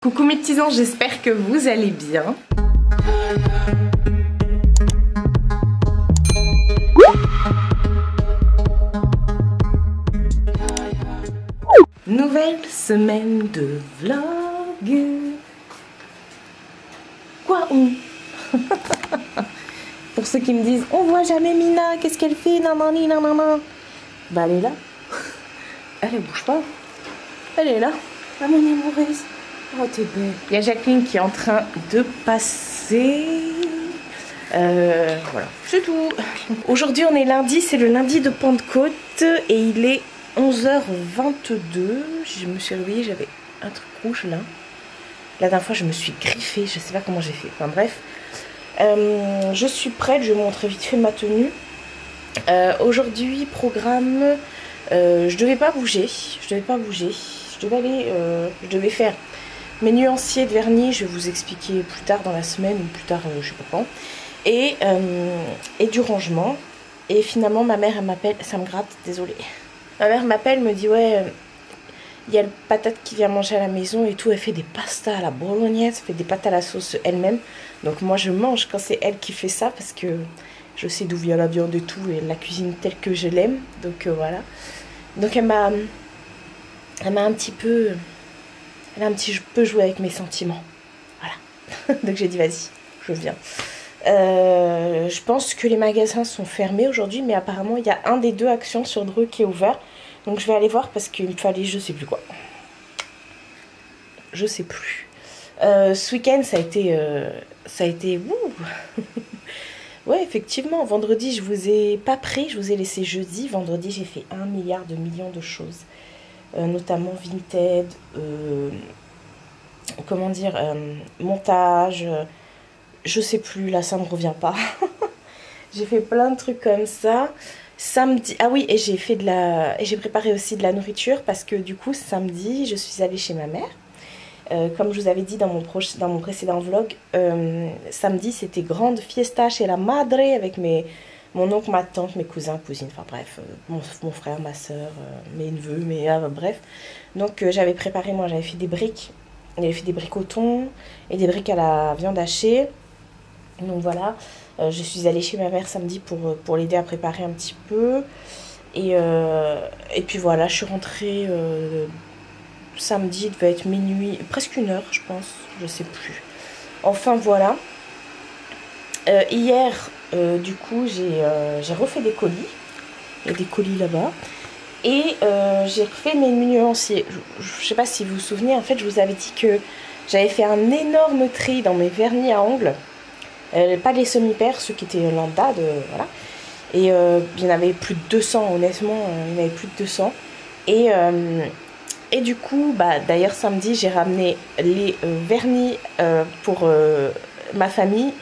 Coucou mes petits anges, j'espère que vous allez bien. Nouvelle semaine de vlog. Quoi on Pour ceux qui me disent on voit jamais Mina, qu'est-ce qu'elle fait, nanani nanana. Bah elle est là. Elle bouge pas. Elle est là. Ah mon amoureuse. Oh t'es belle. Il y a Jacqueline qui est en train de passer. Voilà, c'est tout. Aujourd'hui on est lundi, c'est le lundi de Pentecôte et il est 11h22. Je me suis réveillée, j'avais un truc rouge là. La dernière fois je me suis griffée, je sais pas comment j'ai fait. Enfin bref. Je suis prête, je vais vous montrer vite fait ma tenue. Aujourd'hui programme, je devais pas bouger. Je devais faire mes nuanciers de vernis, je vais vous expliquer plus tard dans la semaine ou plus tard je sais pas quand. Et du rangement. Et finalement ma mère elle m'appelle, ça me gratte, désolée. Ma mère m'appelle, me dit ouais, il y a le patate qui vient manger à la maison et tout. Elle fait des pastas à la bolognaise, elle fait des pâtes à la sauce elle-même. Donc moi je mange quand c'est elle qui fait ça parce que je sais d'où vient la viande et tout. Et elle la cuisine telle que je l'aime. Donc voilà. Donc elle m'a un petit peu joué avec mes sentiments. Voilà. Donc j'ai dit vas-y, je viens. Je pense que les magasins sont fermés aujourd'hui, mais apparemment il y a un des deux Actions sur Dreux qui est ouvert. Donc je vais aller voir parce qu'il me fallait je sais plus quoi. Je sais plus. Ce week-end ça a été ouais effectivement, vendredi je vous ai pas pris, je vous ai laissé jeudi. Vendredi j'ai fait 1 milliard de millions de choses. Notamment Vinted, comment dire, montage, je sais plus, là ça me revient pas. J'ai fait plein de trucs comme ça. Samedi, ah oui, et j'ai préparé aussi de la nourriture parce que du coup samedi je suis allée chez ma mère. Comme je vous avais dit dans mon précédent vlog, samedi c'était grande fiesta chez la madre avec mon oncle, ma tante, mes cousins, cousines, enfin bref, mon frère, ma soeur, mes neveux, bref. Donc j'avais préparé, moi j'avais fait des briques. J'avais fait des briques au thon et des briques à la viande hachée. Donc voilà, je suis allée chez ma mère samedi pour l'aider à préparer un petit peu. Et puis voilà, je suis rentrée samedi, il devait être minuit, presque 1h je pense, je sais plus. Enfin voilà. Hier, du coup, j'ai refait des colis. Il y a des colis là-bas. Et j'ai refait mes nuanciers. Je sais pas si vous vous souvenez, en fait, je vous avais dit que j'avais fait un énorme tri dans mes vernis à ongles. Pas les semi-pairs, ceux qui étaient lambda, voilà. Et il y en avait plus de 200, honnêtement, il y en avait plus de 200. Et du coup, bah, d'ailleurs, samedi, j'ai ramené les vernis pour ma famille.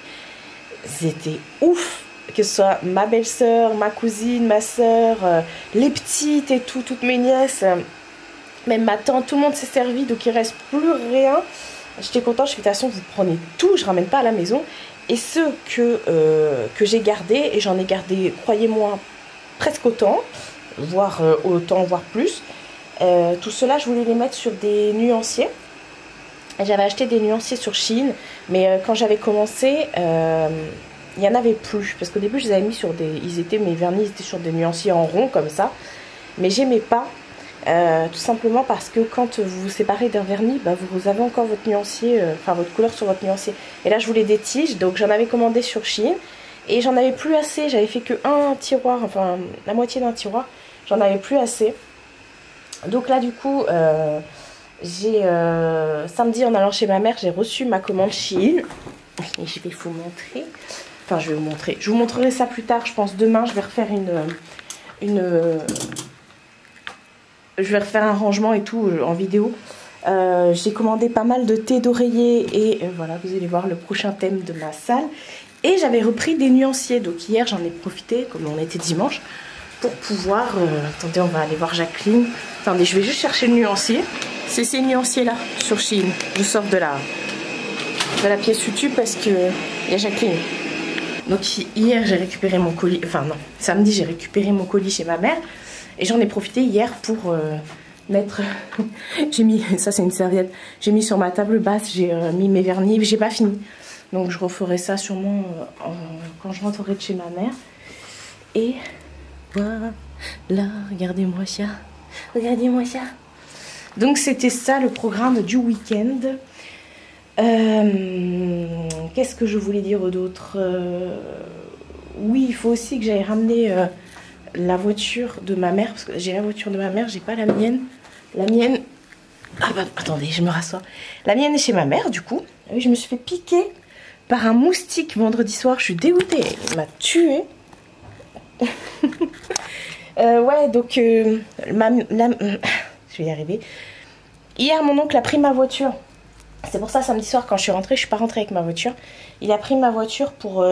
C'était ouf, que ce soit ma belle-sœur, ma cousine, ma soeur, les petites et tout, toutes mes nièces, même ma tante, tout le monde s'est servi, donc il reste plus rien. J'étais contente, je fais de toute façon vous prenez tout, je ramène pas à la maison. Et ceux que j'ai gardés, et j'en ai gardé, croyez-moi, presque autant, voire plus, tout cela je voulais les mettre sur des nuanciers. J'avais acheté des nuanciers sur Shein, mais quand j'avais commencé, il n'y en avait plus. Parce qu'au début, je les avais mis sur mes vernis étaient sur des nuanciers en rond, comme ça. Mais j'aimais pas, tout simplement parce que quand vous vous séparez d'un vernis, bah, vous avez encore votre nuancier, votre couleur sur votre nuancier. Et là, je voulais des tiges, donc j'en avais commandé sur Shein. Et j'en avais plus assez, j'avais fait que un tiroir, enfin la moitié d'un tiroir. J'en avais plus assez. Donc là, du coup... samedi en allant chez ma mère j'ai reçu ma commande Shein et je vais vous montrer, enfin je vous montrerai ça plus tard, je pense demain je vais refaire je vais refaire un rangement et tout en vidéo. J'ai commandé pas mal de thé d'oreiller et voilà, vous allez voir le prochain thème de ma salle. Et j'avais repris des nuanciers, donc hier j'en ai profité comme on était dimanche pour pouvoir, attendez, on va aller voir Jacqueline. Attendez, je vais juste chercher le nuancier. C'est ces nuanciers là sur Shein. Je sors de la pièce YouTube parce que il y a Jacqueline. Donc hier j'ai récupéré mon colis, enfin non, samedi j'ai récupéré mon colis chez ma mère et j'en ai profité hier pour mettre... J'ai mis... Ça, c'est une serviette. J'ai mis sur ma table basse, j'ai mis mes vernis. J'ai pas fini. Donc, je referai ça sûrement quand je rentrerai de chez ma mère. Et voilà, regardez-moi ça. Regardez-moi ça. Donc, c'était ça le programme du week-end. Qu'est-ce que je voulais dire d'autre? Oui, il faut aussi que j'aille ramener la voiture de ma mère. Parce que j'ai la voiture de ma mère, j'ai pas la mienne. La mienne... Ah bah, attendez, je me rassois. La mienne est chez ma mère, du coup. Oui, je me suis fait piquer par un moustique vendredi soir. Je suis dégoûtée. Il m'a tuée. Ouais, donc... je vais y arriver. Hier, mon oncle a pris ma voiture. C'est pour ça, samedi soir, quand je suis rentrée, je suis pas rentrée avec ma voiture. Il a pris ma voiture pour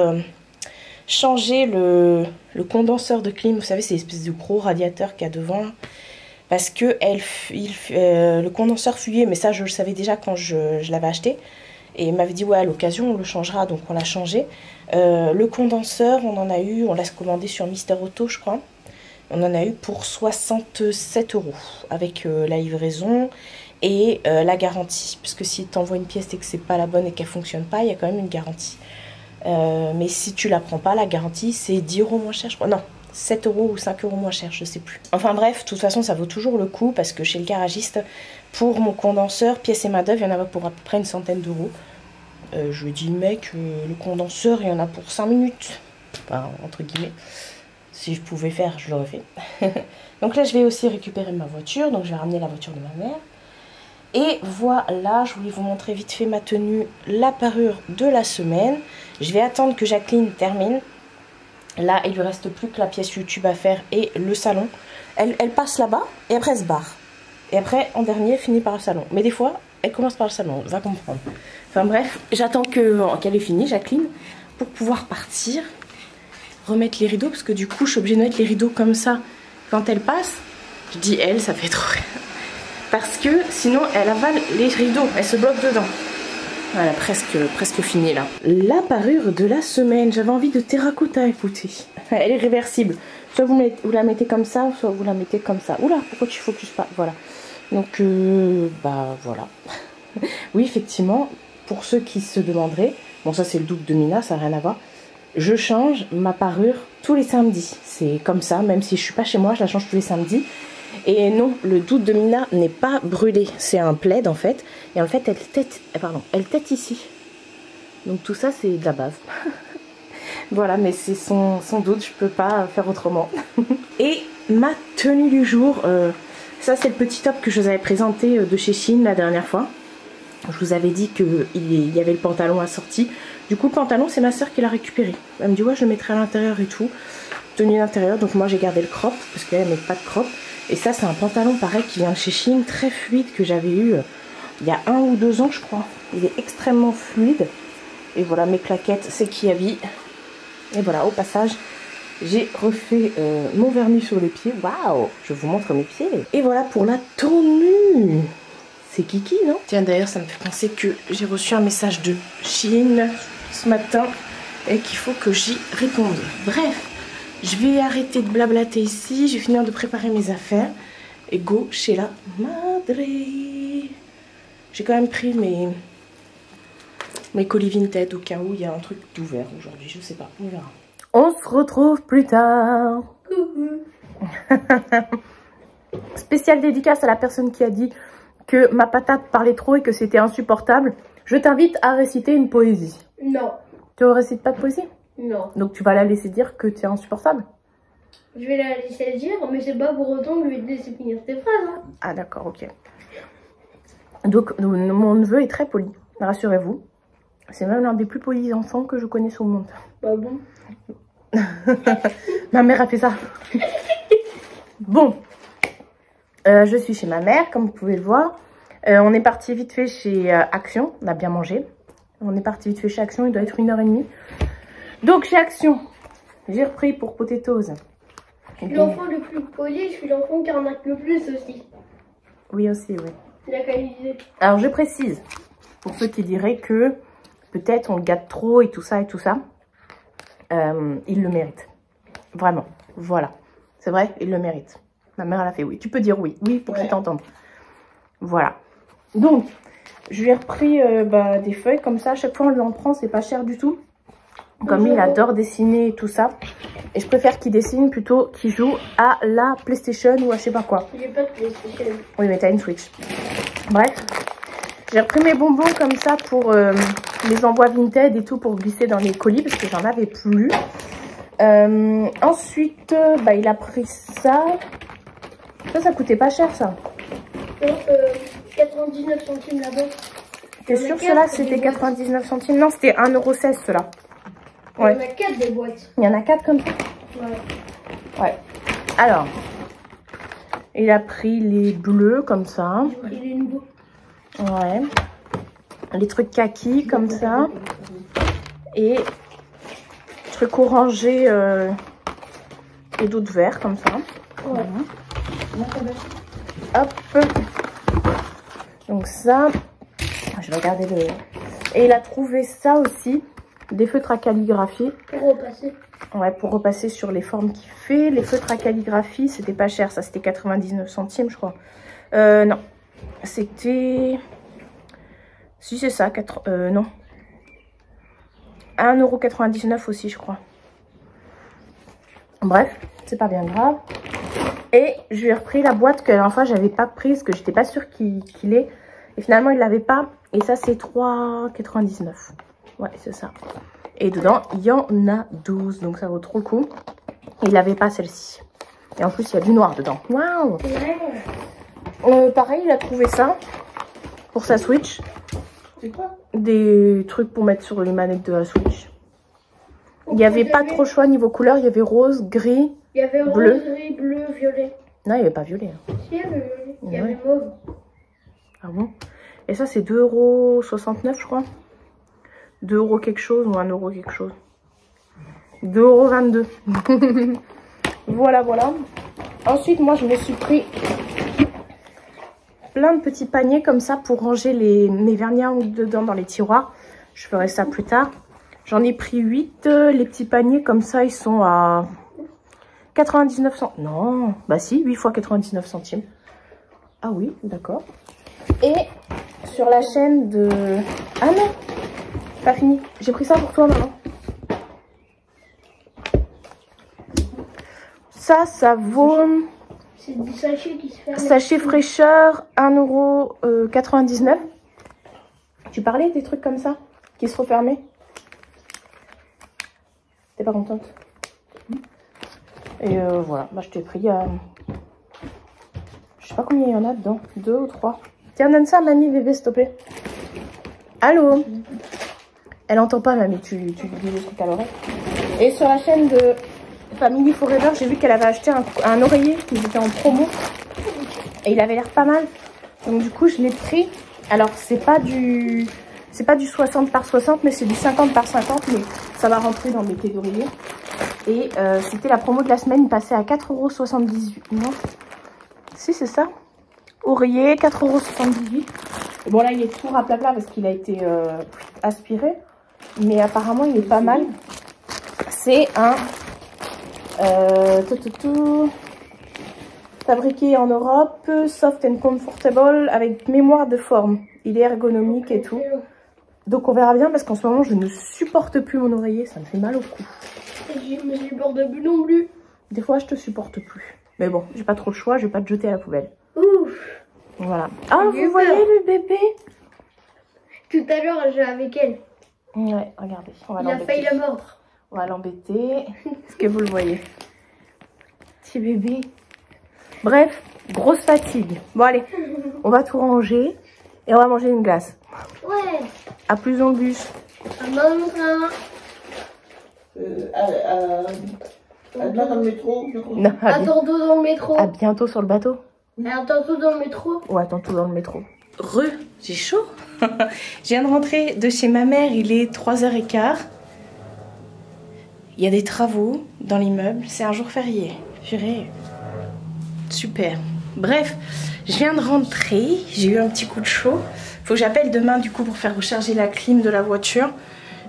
changer le condenseur de clim. Vous savez, c'est l'espèce de gros radiateur qu'il y a devant. Parce que le condenseur fuyait, mais ça, je le savais déjà quand je l'avais acheté. Et il m'avait dit, ouais, à l'occasion, on le changera. Donc, on l'a changé. Le condenseur, on en a eu, on l'a commandé sur Mister Auto, je crois. On en a eu pour 67 € avec la livraison et la garantie. Parce que si tu envoies une pièce et que c'est pas la bonne et qu'elle fonctionne pas, il y a quand même une garantie. Mais si tu la prends pas, la garantie, c'est 10 € moins cher, je crois. Non, 7 € ou 5 € moins cher, je sais plus. Enfin bref, de toute façon, ça vaut toujours le coup parce que chez le garagiste, pour mon condenseur, pièce et main d'œuvre, il y en a pour à peu près une centaine d'euros. Je lui ai dit, mec, le condenseur, il y en a pour 5 minutes. Enfin, entre guillemets. Si je pouvais faire, je l'aurais fait. Donc là, je vais aussi récupérer ma voiture. Donc, je vais ramener la voiture de ma mère. Et voilà, je voulais vous montrer vite fait ma tenue, la parure de la semaine. Je vais attendre que Jacqueline termine. Là, il lui reste plus que la pièce YouTube à faire et le salon. Elle passe là-bas et après, elle se barre. Et après, en dernier, elle finit par le salon. Mais des fois, elle commence par le salon, on va comprendre. Enfin bref, j'attends qu'elle ait fini, Jacqueline, pour pouvoir partir. Remettre les rideaux parce que du coup je suis obligée de mettre les rideaux comme ça quand elle passe. Je dis elle, ça fait trop rire parce que sinon elle avale les rideaux, elle se bloque dedans. Voilà, presque fini là. La parure de la semaine, j'avais envie de terracotta, écoutez. Elle est réversible, soit vous la mettez comme ça, soit vous la mettez comme ça. Oula, pourquoi tu focuses pas? Voilà, donc bah voilà. Oui, effectivement, pour ceux qui se demanderaient, bon ça c'est le double de Mina, ça n'a rien à voir. Je change ma parure tous les samedis. C'est comme ça, même si je suis pas chez moi, je la change tous les samedis. Et non, le doute de Mina n'est pas brûlé. C'est un plaid en fait. Et en fait, elle tète ici. Donc tout ça, c'est de la bave. Voilà, mais c'est son doute, je peux pas faire autrement. Et ma tenue du jour, ça c'est le petit top que je vous avais présenté de chez Shein la dernière fois. Je vous avais dit qu'il y avait le pantalon assorti. Du coup, le pantalon, c'est ma soeur qui l'a récupéré. Elle me dit, ouais, je le mettrai à l'intérieur et tout. Tenue d'intérieur, donc moi j'ai gardé le crop, parce qu'elle met pas de crop. Et ça, c'est un pantalon pareil qui vient de chez Shein, très fluide, que j'avais eu il y a 1 ou 2 ans, je crois. Il est extrêmement fluide. Et voilà, mes claquettes, c'est Kiabi. Et voilà, au passage, j'ai refait mon vernis sur les pieds. Waouh, je vous montre mes pieds. Et voilà pour la tenue. C'est Kiki, non? Tiens, d'ailleurs, ça me fait penser que j'ai reçu un message de Shein ce matin et qu'il faut que j'y réponde. Bref, je vais arrêter de blablater ici. Je vais finir de préparer mes affaires. Et go chez la madre. J'ai quand même pris mes colis Vinted au cas où il y a un truc d'ouvert aujourd'hui. Je sais pas, on verra. On se retrouve plus tard. Spéciale dédicace à la personne qui a dit que ma patate parlait trop et que c'était insupportable. Je t'invite à réciter une poésie. Non. Tu ne récites pas de poésie? Non. Donc tu vas la laisser dire que tu es insupportable? Je vais la laisser dire, mais c'est pas pour autant que je vais te laisser finir tes phrases. Hein. Ah d'accord, ok. Donc mon neveu est très poli, rassurez-vous. C'est même l'un des plus polis enfants que je connaisse au monde. Bah bon. Ma mère a fait ça. Bon. Je suis chez ma mère, comme vous pouvez le voir. On est parti vite fait chez Action. On a bien mangé. On est parti vite fait chez Action. Il doit être 1h30. Donc chez Action, j'ai repris pour Potatoes. Je suis l'enfant le plus poli. Je suis l'enfant qui arnaque le plus aussi. Oui aussi, oui. La qualité. Alors je précise, pour ceux qui diraient que peut-être on le gâte trop et tout ça, il le mérite. Vraiment, voilà. C'est vrai, il le mérite. Ma mère, elle a fait oui. Tu peux dire oui. Oui, pour qu'ils t'entendent. Voilà. Donc, je lui ai repris des feuilles comme ça. À chaque fois, on lui en prend. C'est pas cher du tout. Comme il adore dessiner et tout ça. Et je préfère qu'il dessine plutôt qu'il joue à la PlayStation ou à je sais pas quoi. J'ai pas de PlayStation. Oui, mais t'as une Switch. Bref. J'ai repris mes bonbons comme ça pour les envois Vinted et tout pour glisser dans les colis parce que j'en avais plus. Ensuite, il a pris ça. Ça coûtait pas cher ça. 99 centimes là-bas. T'es sûr que cela c'était 99 centimes? Non, c'était 1,16 € cela. Ouais. Il y en a 4 des boîtes. Il y en a 4 comme ça? Ouais. Alors, il a pris les bleus comme ça. J'ai pris les nouveaux. Ouais. Les trucs kaki comme ça. Et trucs orangés et d'autres verts comme ça. Ouais. Hop. Donc ça, je vais regarder le... Et il a trouvé ça aussi, des feutres à calligraphie. Pour repasser. Ouais, pour repasser sur les formes qu'il fait. Les feutres à calligraphie, c'était pas cher, ça c'était 99 centimes je crois. Non, c'était... Si c'est ça, non. 1,99 € aussi je crois. Bref, c'est pas bien grave. Et je lui ai repris la boîte que la dernière fois j'avais pas prise, que j'étais pas sûre qu'il ait. Et finalement il l'avait pas. Et ça c'est 3,99 €. Ouais, c'est ça. Et dedans il y en a 12. Donc ça vaut trop le coup. Et il n'avait pas celle-ci. Et en plus il y a du noir dedans. Waouh. Pareil, il a trouvé ça. Pour sa Switch. C'est quoi? Des trucs pour mettre sur les manettes de la Switch. Il n'y avait pas trop choix niveau couleur. Il y avait rose, gris. Il y avait bleu. Rose, gris, bleu, violet. Non, il n'y avait pas violet. Si, il y avait violet. Il y Ouais. avait mauve. Ah bon? Et ça, c'est 2,69 € je crois. 2 € quelque chose ou 1 € quelque chose. 2,22 €. Voilà, voilà. Ensuite, moi, je me suis pris plein de petits paniers comme ça pour ranger mes vernis à ongles dedans dans les tiroirs. Je ferai ça plus tard. J'en ai pris 8. Les petits paniers comme ça, ils sont à 99 centimes. Non, bah si, 8 fois 99 centimes. Ah oui, d'accord. Et sur la chaîne de... Ah non, pas fini. J'ai pris ça pour toi, maman. Ça vaut... C'est du sachet qui se ferme. Sachet fraîcheur, 1,99 €. Tu parlais des trucs comme ça, qui se refermaient? T'es pas contente? Et voilà, bah, je t'ai pris... Je sais pas combien il y en a dedans. 2 ou 3. Tiens, donne ça à mamie, bébé, s'il te plaît. Allô? Elle entend pas, mamie, tu lui dis le truc à l'oreille. Et sur la chaîne de Family Forever, j'ai vu qu'elle avait acheté un oreiller qui était en promo. Et il avait l'air pas mal. Donc du coup, je l'ai pris. Alors, c'est pas du 60 par 60, mais c'est du 50 par 50. Mais ça va rentrer dans mes thés d'oreiller. Et c'était la promo de la semaine. Il passait à 4,78 €. Non? Si, c'est ça. Oreiller, 4,78 €. Et bon, là, il est tout raplapla parce qu'il a été aspiré. Mais apparemment, il est pas mal. C'est un... fabriqué en Europe, soft and comfortable, avec mémoire de forme. Il est ergonomique et tout. Donc, on verra bien parce qu'en ce moment, je ne supporte plus mon oreiller. Ça me fait mal au cou. Je me supporte plus non plus. Des fois, je te supporte plus. Mais bon, j'ai pas trop le choix. Je vais pas te jeter à la poubelle. Ouf. Voilà. Ah, vous voyez le bébé? Tout à l'heure, j'ai avec elle. Ouais, regardez. On va Il a failli la mordre. On va l'embêter. Est-ce que vous le voyez? Petit bébé. Bref, grosse fatigue. Bon, allez. On va tout ranger. Et on va manger une glace. Ouais. À plus dans le bus. À demain. Demain dans le métro, je crois. Non, À tantôt dans le métro. à bientôt sur le bateau. À tantôt dans le métro. Ou à tantôt dans le métro. J'ai chaud. Je viens de rentrer de chez ma mère. Il est 3h15. Il y a des travaux dans l'immeuble. C'est un jour férié. Purée. Super. Bref, je viens de rentrer. J'ai eu un petit coup de chaud. Faut que j'appelle demain du coup pour faire recharger la clim de la voiture.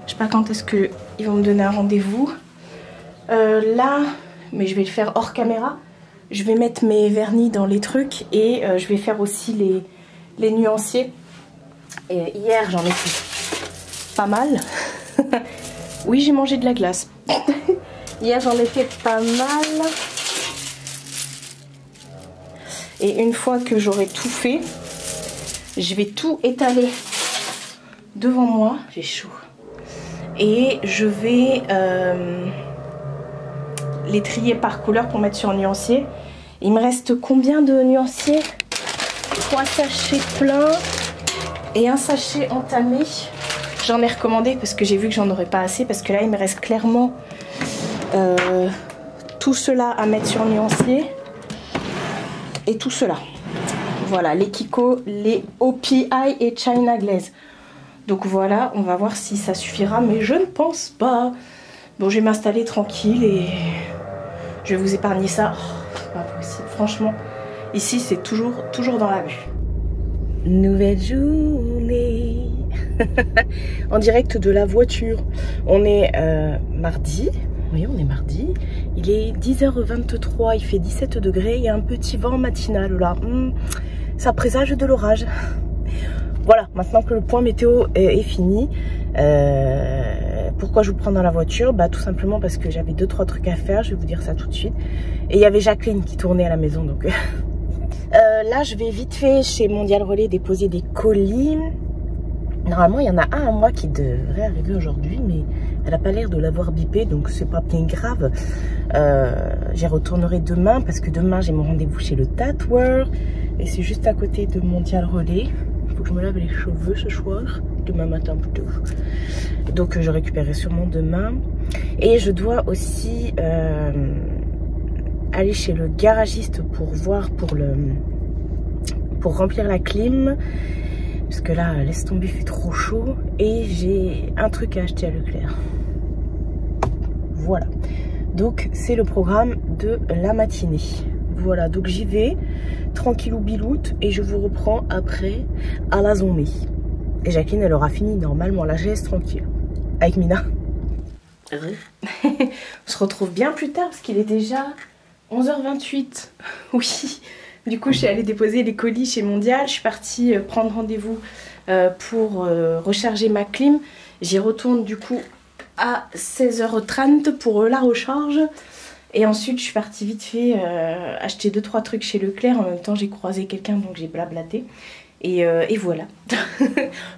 Je sais pas quand est-ce qu'ils vont me donner un rendez-vous. Là, mais je vais le faire hors caméra. Je vais mettre mes vernis dans les trucs et je vais faire aussi les nuanciers. Et hier j'en ai fait pas mal. Oui, j'ai mangé de la glace. Hier j'en ai fait pas mal. Et une fois que j'aurai tout fait, je vais tout étaler devant moi. J'ai chaud. Et je vais les trier par couleur pour mettre sur nuancier. Il me reste combien de nuanciers? 3 sachets pleins et un sachet entamé. J'en ai recommandé parce que j'ai vu que j'en aurais pas assez. Parce que là il me reste clairement tout cela à mettre sur nuancier. Et tout cela. Voilà, les Kiko, les OPI et China Glaze. Donc voilà, on va voir si ça suffira, mais je ne pense pas. Bon, je vais m'installer tranquille et je vais vous épargner ça. Oh, c'est pas possible, franchement. Ici, c'est toujours dans la vue. Nouvelle journée. En direct de la voiture. On est mardi. Oui, on est mardi. Il est 10h23, il fait 17 degrés. Il y a un petit vent matinal là. Ça présage de l'orage. Voilà, maintenant que le point météo est fini, pourquoi je vous prends dans la voiture? Bah tout simplement parce que j'avais 2-3 trucs à faire, je vais vous dire ça tout de suite. Et il y avait Jacqueline qui tournait à la maison, donc... là, je vais vite fait chez Mondial Relais déposer des colis. Normalement, il y en a un à moi qui devrait arriver aujourd'hui, mais elle n'a pas l'air de l'avoir bipé, donc c'est pas bien grave. J'y retournerai demain, parce que demain, j'ai mon rendez-vous chez le tatoueur. Et c'est juste à côté de Mondial Relais. Il faut que je me lave les cheveux ce soir, demain matin plutôt. Donc je récupérerai sûrement demain. Et je dois aussi aller chez le garagiste pour voir pour remplir la clim. Parce que là, laisse tomber, il fait trop chaud. Et j'ai un truc à acheter à Leclerc. Voilà. Donc c'est le programme de la matinée. Voilà, donc j'y vais, tranquillou biloute, et je vous reprends après à la zombie. Et Jacqueline, elle aura fini normalement, là je laisse tranquille. Avec Mina. On se retrouve bien plus tard, parce qu'il est déjà 11h28. Oui, du coup je suis allée déposer les colis chez Mondial. Je suis partie prendre rendez-vous pour recharger ma clim. J'y retourne du coup à 16h30 pour la recharge. Et ensuite, je suis partie vite fait acheter 2-3 trucs chez Leclerc. En même temps, j'ai croisé quelqu'un, donc j'ai blablaté. Et voilà.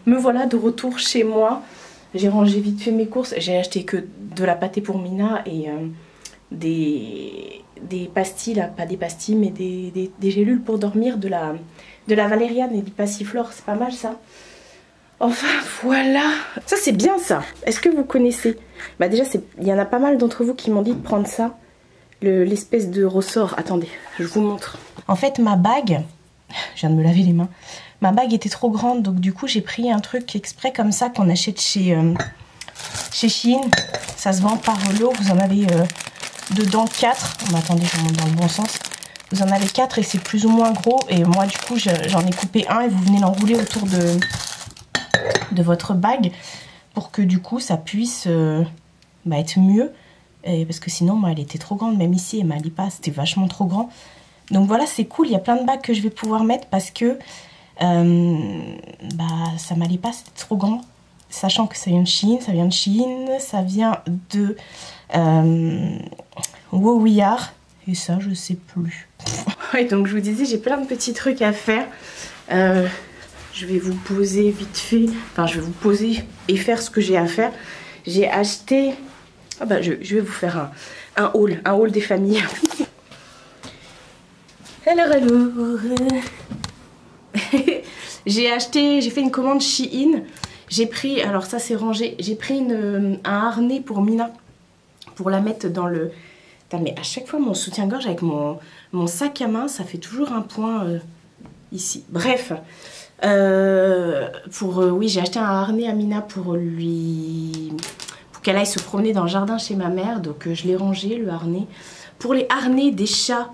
Me voilà de retour chez moi. J'ai rangé vite fait mes courses. J'ai acheté que de la pâtée pour Mina et des pastilles, là, pas des pastilles, mais des gélules pour dormir, de la valériane et du passiflore. C'est pas mal ça. Enfin voilà, ça c'est bien ça. Est-ce que vous connaissez? Bah déjà, il y en a pas mal d'entre vous qui m'ont dit de prendre ça. L'espèce de ressort. Attendez, je vous montre. En fait, ma bague, je viens de me laver les mains. Ma bague était trop grande, donc du coup, j'ai pris un truc exprès comme ça qu'on achète chez Shein. Ça se vend par lot. Vous en avez dedans 4. Oh, attendez, je monte dans le bon sens. Vous en avez 4 et c'est plus ou moins gros. Et moi, du coup, j'en ai coupé un et vous venez l'enrouler autour de votre bague pour que du coup, ça puisse être mieux. Parce que sinon, moi, elle était trop grande. Même ici, elle m'allait pas. C'était vachement trop grand. Donc voilà, c'est cool. Il y a plein de bagues que je vais pouvoir mettre parce que ça m'allait pas. C'était trop grand. Sachant que ça vient de Chine. Ça vient de Chine. Ça vient de Wowiyar. Et ça, je sais plus. Ouais, donc je vous disais, j'ai plein de petits trucs à faire. Je vais vous poser vite fait. Enfin, je vais vous poser et faire ce que j'ai à faire. J'ai acheté... Ah bah je vais vous faire un haul des familles. Hello. J'ai fait une commande Shein. J'ai pris, alors ça c'est rangé, j'ai pris un harnais pour Mina. Pour la mettre dans le... Putain, mais à chaque fois mon soutien-gorge avec mon sac à main, ça fait toujours un point ici. Bref. Oui, j'ai acheté un harnais à Mina pour qu'elle aille se promener dans le jardin chez ma mère. Donc je l'ai rangé, le harnais. Pour les harnais des chats,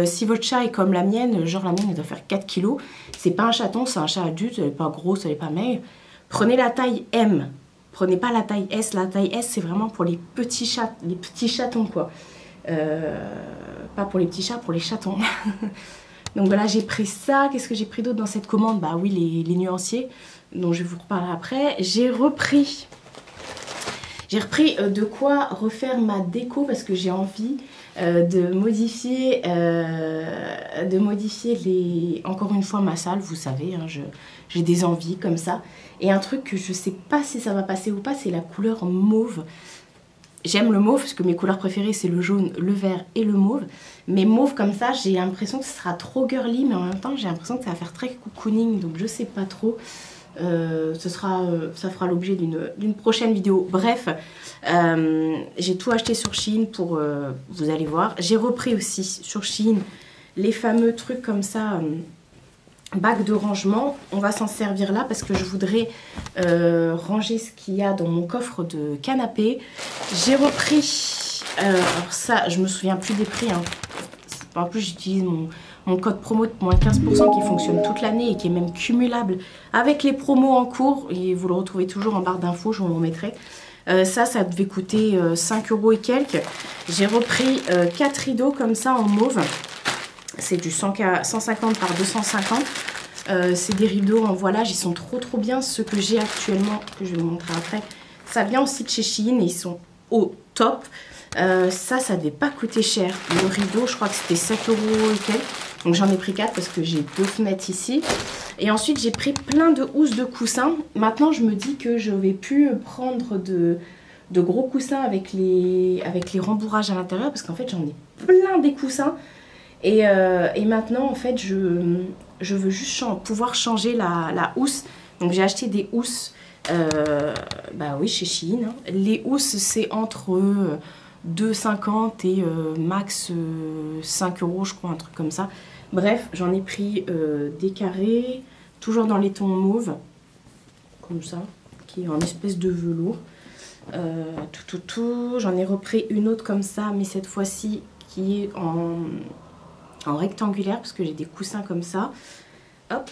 si votre chat est comme la mienne, genre la mienne elle doit faire 4 kg. C'est pas un chaton, c'est un chat adulte, elle est pas grosse, elle est pas maigre. Prenez la taille M. Prenez pas la taille S. La taille S c'est vraiment pour les petits chats, les petits chatons quoi. Pas pour les petits chats, pour les chatons. Donc voilà, j'ai pris ça. Qu'est-ce que j'ai pris d'autre dans cette commande? Bah oui, les nuanciers, dont je vais vous reparler après. J'ai repris de quoi refaire ma déco parce que j'ai envie de modifier encore une fois ma salle. Vous savez, hein, j'ai des envies comme ça. Et un truc que je sais pas si ça va passer ou pas, c'est la couleur mauve. J'aime le mauve parce que mes couleurs préférées c'est le jaune, le vert et le mauve. Mais mauve comme ça, j'ai l'impression que ce sera trop girly, mais en même temps j'ai l'impression que ça va faire très cocooning, donc je sais pas trop. Ça fera l'objet d'une prochaine vidéo. Bref, j'ai tout acheté sur Shein pour, vous allez voir. J'ai repris aussi sur Shein les fameux trucs comme ça, bac de rangement. On va s'en servir là parce que je voudrais ranger ce qu'il y a dans mon coffre de canapé. J'ai repris, alors ça je me souviens plus des prix, hein. En plus j'utilise mon code promo de moins 15% qui fonctionne toute l'année et qui est même cumulable avec les promos en cours. Et vous le retrouvez toujours en barre d'infos, je vous le remettrai. Ça devait coûter 5 € et quelques. J'ai repris 4 rideaux comme ça en mauve. C'est du 150 par 250. C'est des rideaux en voilage, ils sont trop bien. Ceux que j'ai actuellement, que je vais vous montrer après, ça vient aussi de chez Shein et ils sont au top. Ça devait pas coûter cher. Le rideau, je crois que c'était 7 € et quelques. Donc j'en ai pris 4 parce que j'ai 2 fenêtres ici. Et ensuite j'ai pris plein de housses de coussins. Maintenant je me dis que je vais plus prendre de gros coussins avec les rembourrages à l'intérieur. Parce qu'en fait j'en ai plein des coussins. Et maintenant en fait je veux juste pouvoir changer la housse. Donc j'ai acheté des housses, bah oui, chez Shein. Hein. Les housses c'est entre 2,50 et max 5 € je crois, un truc comme ça. Bref, j'en ai pris des carrés, toujours dans les tons mauve, comme ça, qui est en espèce de velours. J'en ai repris une autre comme ça, mais cette fois-ci qui est en rectangulaire, parce que j'ai des coussins comme ça. Hop,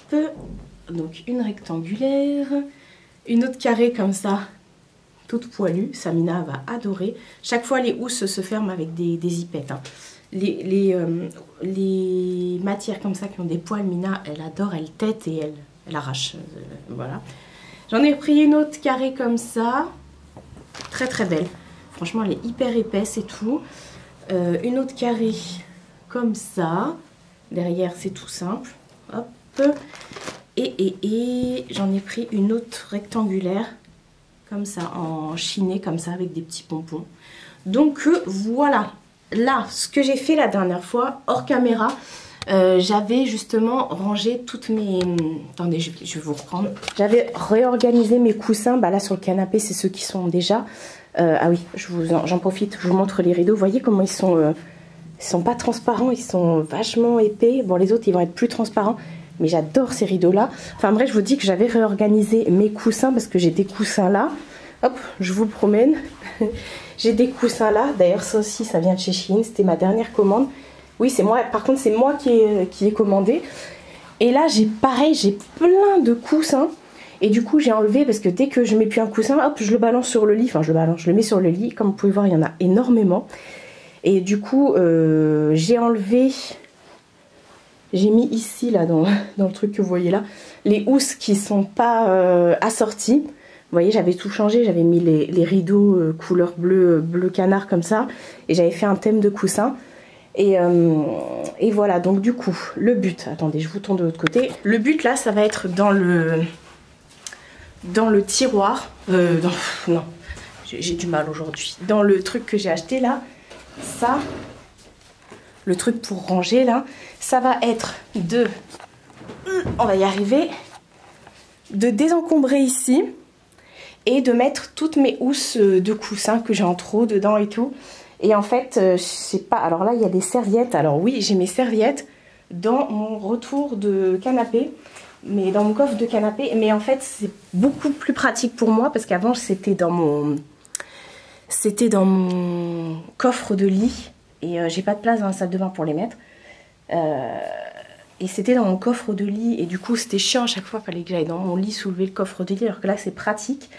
donc une rectangulaire, une autre carrée comme ça, toute poilue. Samina va adorer. Chaque fois les housses se ferment avec des zippettes. Hein. Les matières comme ça qui ont des poils, Mina, elle adore, elle tète et elle arrache. Voilà. J'en ai pris une autre carrée comme ça. Très belle. Franchement, elle est hyper épaisse et tout. Une autre carrée comme ça. Derrière, c'est tout simple. Hop. Et j'en ai pris une autre rectangulaire. Comme ça, en chiné, comme ça, avec des petits pompons. Donc, voilà. Là, ce que j'ai fait la dernière fois, hors caméra, j'avais justement rangé toutes mes... Attendez, je vais vous reprendre. J'avais réorganisé mes coussins. Bah là, sur le canapé, c'est ceux qui sont déjà... ah oui, j'en profite, je vous montre les rideaux. Vous voyez comment ils sont pas transparents, ils sont vachement épais. Bon, les autres, ils vont être plus transparents. Mais j'adore ces rideaux-là. Enfin bref, je vous dis que j'avais réorganisé mes coussins parce que j'ai des coussins là. Hop, je vous le promène. J'ai des coussins là. D'ailleurs, ça aussi, ça vient de chez Shein. C'était ma dernière commande. Oui, c'est moi. Par contre, c'est moi qui ai commandé. Et là, j'ai plein de coussins. Et du coup, j'ai enlevé parce que dès que je mets plus un coussin, hop, je le balance sur le lit. Enfin, je le mets sur le lit. Comme vous pouvez voir, il y en a énormément. Et du coup, j'ai enlevé... J'ai mis ici, là, dans le truc que vous voyez là, les housses qui sont pas assorties. Vous voyez, j'avais tout changé. J'avais mis les rideaux couleur bleu canard comme ça. Et j'avais fait un thème de coussin. Et voilà, donc du coup, le but... Attendez, je vous tourne de l'autre côté. Le but, là, ça va être dans le tiroir. Non, j'ai du mal aujourd'hui. Dans le truc que j'ai acheté, là, ça... Le truc pour ranger là, ça va être on va y arriver, de désencombrer ici et de mettre toutes mes housses de coussins que j'ai en trop dedans et tout. Et en fait, je sais pas, alors là il y a des serviettes, alors oui j'ai mes serviettes dans mon retour de canapé, mais dans mon coffre de canapé, mais en fait c'est beaucoup plus pratique pour moi parce qu'avant c'était dans mon coffre de lit. Et j'ai pas de place dans la salle de bain pour les mettre. Et c'était dans mon coffre de lit. Et du coup, c'était chiant à chaque fois. Il fallait que j'aille dans mon lit soulever le coffre de lit. Alors que là, c'est pratique.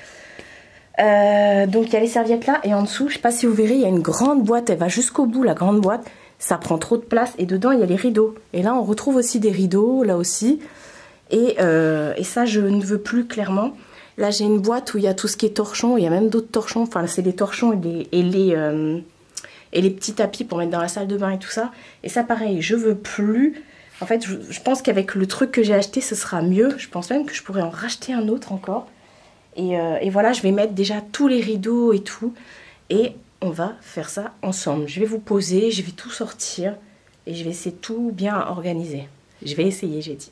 Donc, il y a les serviettes là. Et en dessous, je sais pas si vous verrez, il y a une grande boîte. Elle va jusqu'au bout, la grande boîte. ça prend trop de place. Et dedans, il y a les rideaux. Et là, on retrouve aussi des rideaux, là aussi. Et ça, je ne veux plus clairement. Là, j'ai une boîte où il y a tout ce qui est torchon. Il y a même d'autres torchons. Enfin, c'est les torchons et les petits tapis pour mettre dans la salle de bain et tout ça. Et ça, pareil, je veux plus. En fait, je pense qu'avec le truc que j'ai acheté, ce sera mieux. Je pense même que je pourrais en racheter un autre encore. Et voilà, je vais mettre déjà tous les rideaux et tout. Et on va faire ça ensemble. Je vais vous poser, je vais tout sortir. Et je vais essayer de tout bien organiser. Je vais essayer, j'ai dit.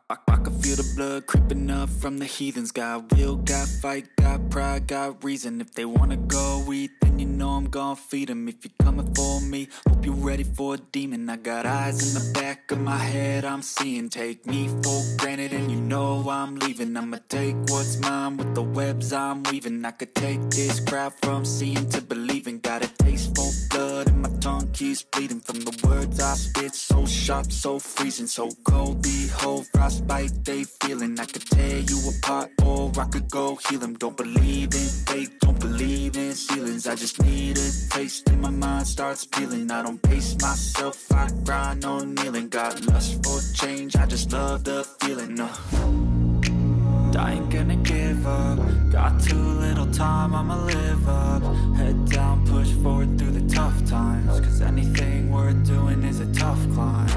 I can feel the blood creeping up from the heathens. Got will, got fight, got pride, got reason. If they wanna go eat, then you know I'm gonna feed them. If you're coming for me, hope you're ready for a demon. I got eyes in the back of my head, I'm seeing. Take me for granted and you know I'm leaving. I'ma take what's mine with the webs I'm weaving. I could take this crowd from seeing to believing. Got a taste for blood and my tongue keeps bleeding. From the words I spit, so sharp, so freezing. So cold, behold, frostbite they feeling. I could tear you apart or I could go heal them. Don't believe in fate, don't believe in ceilings. I just need a taste and my mind starts peeling. I don't pace myself, I grind on kneeling. Got lust for change, I just love the feeling. I ain't gonna give up. Got too little time, I'ma live up. Head down, push forward through the tough times. Cause anything worth doing is a tough climb.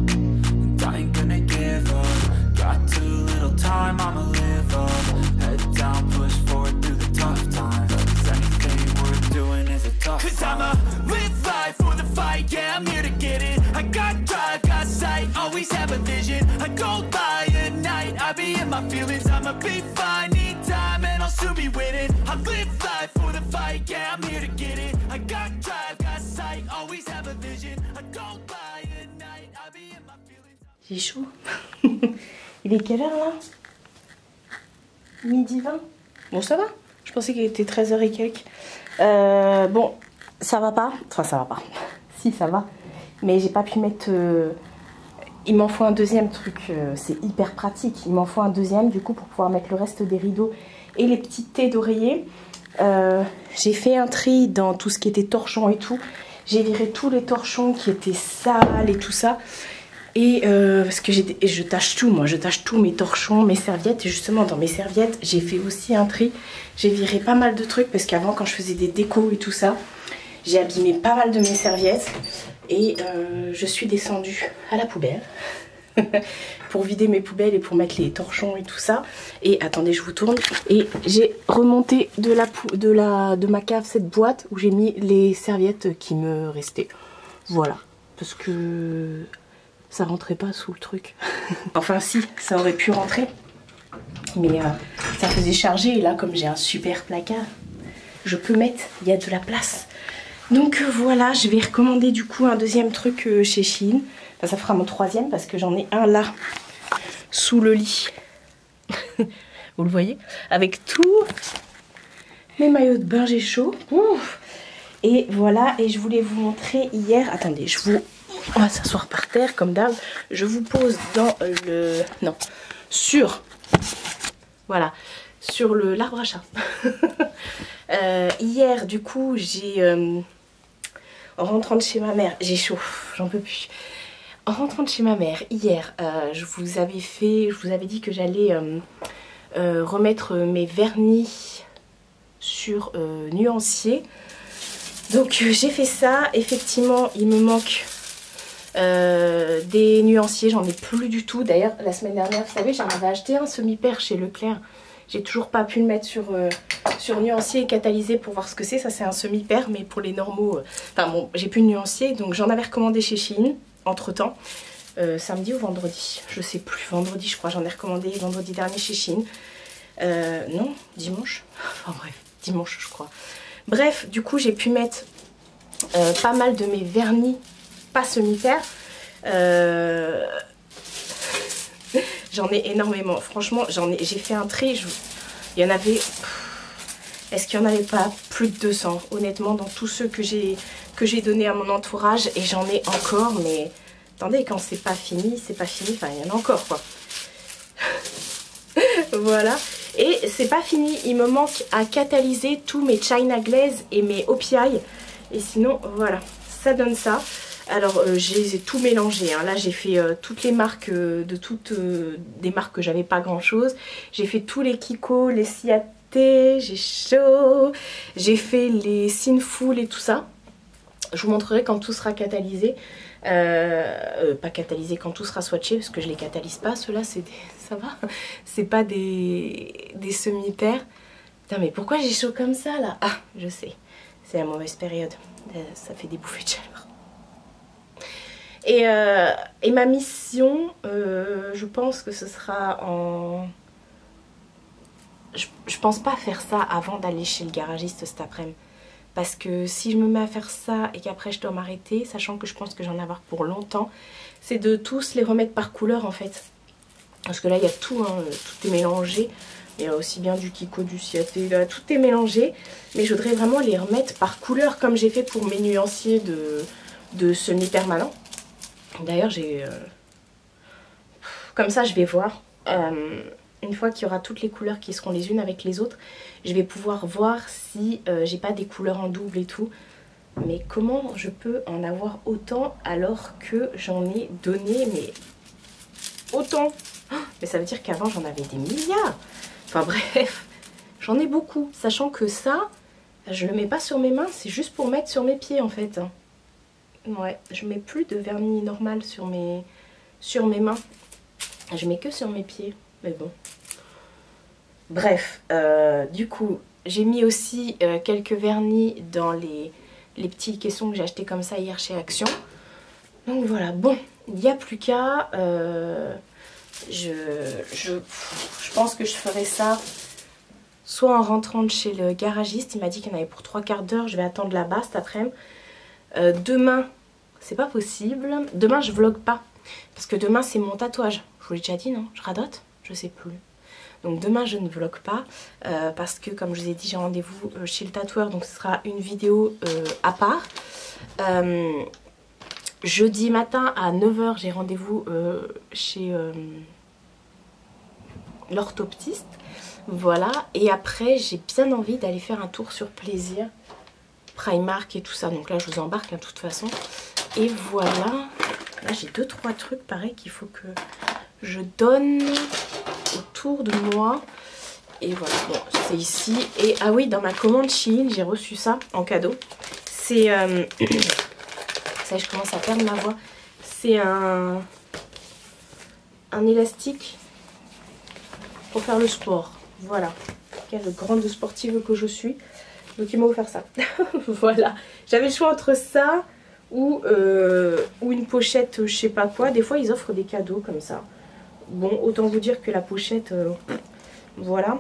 And I ain't gonna give up. Got too little time, I'ma live up. Head down, push forward through the tough times. Cause anything worth doing is a tough climb. Cause I'ma live life for the fight, yeah, I'm here to get it. I got drive, got sight, always have a vision. I go by at night, I be in my feelings. I'ma be fine, need time, and I'll soon be winning. I live life for the fight, yeah, I'm here to get it. I got drive, got sight, always have a vision. I go by at night, I be in my feelings. J'ai chaud. Il est quelle heure là? Midi 20. Bon, ça va. Je pensais qu'il était 13h et quelques. Bon, ça va pas. Enfin, ça va pas. Si, ça va. Mais j'ai pas pu mettre... Il m'en faut un deuxième truc. C'est hyper pratique. Il m'en faut un deuxième, du coup, pour pouvoir mettre le reste des rideaux et les petites thés d'oreiller. J'ai fait un tri dans tout ce qui était torchon et tout. J'ai viré tous les torchons qui étaient sales et tout ça. Et parce que je tâche tout, moi, je tâche tous mes torchons, mes serviettes. Et justement, dans mes serviettes, j'ai fait aussi un tri. J'ai viré pas mal de trucs parce qu'avant, quand je faisais des décos et tout ça, j'ai abîmé pas mal de mes serviettes. Et je suis descendue à la poubelle pour vider mes poubelles et pour mettre les torchons et tout ça. Et attendez, je vous tourne. Et j'ai remonté de ma cave cette boîte où j'ai mis les serviettes qui me restaient. Voilà, parce que... ça rentrait pas sous le truc. Enfin si, ça aurait pu rentrer. Mais ça faisait charger. Et là, comme j'ai un super placard, je peux mettre, il y a de la place. Donc voilà, je vais recommander du coup un deuxième truc chez Shein. Enfin, ça fera mon troisième parce que j'en ai un là, sous le lit. Vous le voyez? Avec tous mes maillots de bain, j'ai chaud. Ouf. Et voilà, et je voulais vous montrer hier... Attendez, on va s'asseoir par terre comme d'hab. Je vous pose dans le... Non, sur... Voilà, sur l'arbre à chat. Hier, du coup, j'ai... en rentrant de chez ma mère... J'ai chaud, j'en peux plus. En rentrant de chez ma mère, hier, je vous avais dit que j'allais remettre mes vernis sur nuancier. Donc, j'ai fait ça. Effectivement, il me manque... des nuanciers, j'en ai plus du tout. D'ailleurs, la semaine dernière, vous savez, j'en avais acheté un semi-pair chez Leclerc. J'ai toujours pas pu le mettre sur nuancier et catalysé pour voir ce que c'est. Ça, c'est un semi-pair, mais pour les normaux... Enfin bon, j'ai plus de nuancier, donc j'en avais recommandé chez Shein, entre-temps. Samedi ou vendredi, je sais plus. Vendredi, je crois, j'en ai recommandé vendredi dernier chez Shein. Non, dimanche. Enfin bref, dimanche, je crois. Bref, du coup, j'ai pu mettre pas mal de mes vernis pas semi-pair. J'en ai énormément. Franchement, j'ai fait un tri. Il y en avait... Est-ce qu'il n'y en avait pas plus de 200? Honnêtement, dans tous ceux que j'ai donné à mon entourage. Et j'en ai encore, mais... Attendez, quand c'est pas fini, c'est pas fini. Enfin, il y en a encore, quoi. Voilà. Et c'est pas fini, il me manque à catalyser tous mes China Glaze et mes OPI. Et sinon, voilà, ça donne ça. Alors, j'ai tout mélangé. Hein. Là, j'ai fait toutes les marques des marques que j'avais pas grand chose. J'ai fait tous les Kiko, les Ciaté, j'ai chaud. J'ai fait les Sinful et tout ça. Je vous montrerai quand tout sera catalysé. Pas catalysé, quand tout sera swatché, parce que je les catalyse pas. Ceux-là, c'est des... ça va. C'est pas des semi-paires. Putain, mais pourquoi j'ai chaud comme ça, là? Ah, je sais. C'est la mauvaise période. Ça fait des bouffées de chaleur. Et ma mission, je pense que ce sera en... Je pense pas faire ça avant d'aller chez le garagiste cet après-midi. Parce que si je me mets à faire ça et qu'après je dois m'arrêter, sachant que je pense que j'en ai avoir pour longtemps, c'est de tous les remettre par couleur en fait. Parce que là il y a tout, hein, tout est mélangé. Il y a aussi bien du Kiko, du Ciaté, là, tout est mélangé. Mais je voudrais vraiment les remettre par couleur comme j'ai fait pour mes nuanciers de semi-permanent. D'ailleurs j'ai... Comme ça je vais voir. Une fois qu'il y aura toutes les couleurs qui seront les unes avec les autres, je vais pouvoir voir si j'ai pas des couleurs en double et tout. Mais comment je peux en avoir autant alors que j'en ai donné mais autant? Mais ça veut dire qu'avant j'en avais des milliards. Enfin bref, j'en ai beaucoup. Sachant que ça, je le mets pas sur mes mains, c'est juste pour mettre sur mes pieds en fait. Ouais, je mets plus de vernis normal sur mes mains. Je mets que sur mes pieds. Mais bon. Bref, du coup, j'ai mis aussi quelques vernis dans les petits caissons que j'ai achetés comme ça hier chez Action. Donc voilà, bon, il n'y a plus qu'à... je pense que je ferai ça soit en rentrant de chez le garagiste. Il m'a dit qu'il y en avait pour 3/4 d'heure. Je vais attendre là-bas cet après-midi. Demain, c'est pas possible. Demain, je vlog pas. Parce que demain, c'est mon tatouage. Je vous l'ai déjà dit, non? Je radote? Je sais plus. Donc demain je ne vlog pas parce que comme je vous ai dit j'ai rendez-vous chez le tatoueur, donc ce sera une vidéo à part. Jeudi matin à 9 h j'ai rendez-vous chez l'orthoptiste. Voilà, et après j'ai bien envie d'aller faire un tour sur Plaisir, Primark et tout ça. Donc là je vous embarque de toute façon. Et voilà, là j'ai 2-3 trucs pareil qu'il faut que je donne autour de moi. Et voilà, bon c'est ici. Et ah oui, dans ma commande Shein j'ai reçu ça en cadeau. C'est ça, je commence à perdre ma voix. C'est un élastique pour faire le sport. Voilà, quelle grande sportive que je suis. Donc il m'a offert ça. Voilà, j'avais le choix entre ça ou une pochette je sais pas quoi. Des fois ils offrent des cadeaux comme ça. Bon, autant vous dire que la pochette, voilà.